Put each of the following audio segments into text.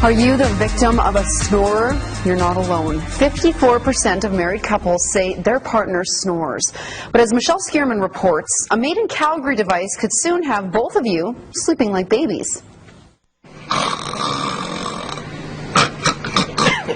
Are you the victim of a snorer? You're not alone. 54% of married couples say their partner snores. But as Michelle Skierman reports, a made in Calgary device could soon have both of you sleeping like babies.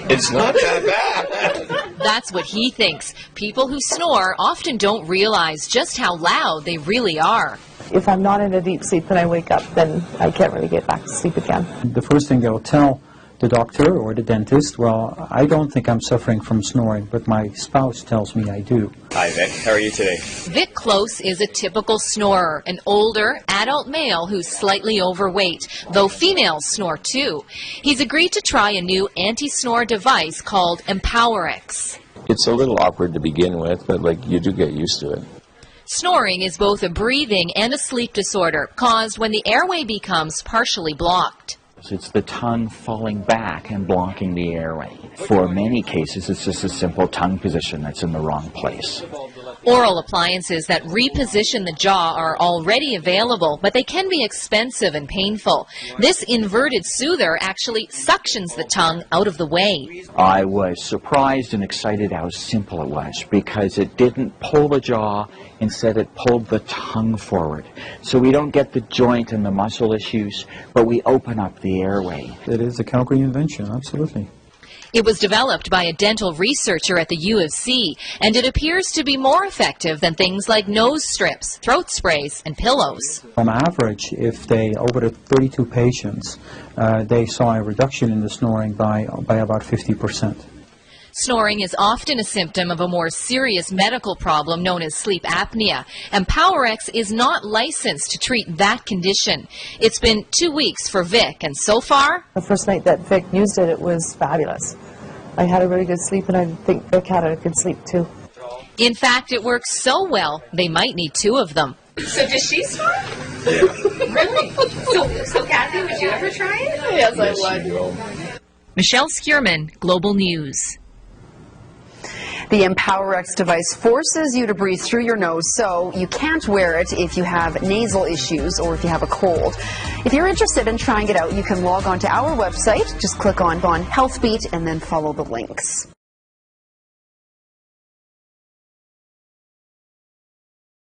It's not that bad. That's what he thinks. People who snore often don't realize just how loud they really are. If I'm not in a deep sleep and I wake up, then I can't really get back to sleep again. The first thing they'll tell the doctor or the dentist, well, I don't think I'm suffering from snoring, but my spouse tells me I do. Hi, Vic. How are you today? Vic Close is a typical snorer, an older, adult male who's slightly overweight, though females snore too. He's agreed to try a new anti-snore device called EmpowerX. It's a little awkward to begin with, but you do get used to it. Snoring is both a breathing and a sleep disorder caused when the airway becomes partially blocked. It's the tongue falling back and blocking the airway. For many cases, it's just a simple tongue position that's in the wrong place. Oral appliances that reposition the jaw are already available, but they can be expensive and painful. This inverted soother actually suctions the tongue out of the way. I was surprised and excited how simple it was because it didn't pull the jaw, instead it pulled the tongue forward. So we don't get the joint and the muscle issues, but we open up the airway. It is a Calgary invention, absolutely. It was developed by a dental researcher at the U of C, and it appears to be more effective than things like nose strips, throat sprays, and pillows. On average, if they, over the 32 patients, they saw a reduction in the snoring by about 50%. Snoring is often a symptom of a more serious medical problem known as sleep apnea. EmpowerX is not licensed to treat that condition. It's been 2 weeks for Vic, and so far, The first night that Vic used it, it was fabulous. I had a really good sleep, and I think Vic had a good sleep too. in fact, it works so well, they might need 2 of them. So does she snore? Really? So Kathy, would you ever try it? Yes, I would. Michelle Skierman, Global News. The EmpowerX device forces you to breathe through your nose, so you can't wear it if you have nasal issues or if you have a cold. If you're interested in trying it out, you can log on to our website. Just click on Healthbeat and then follow the links.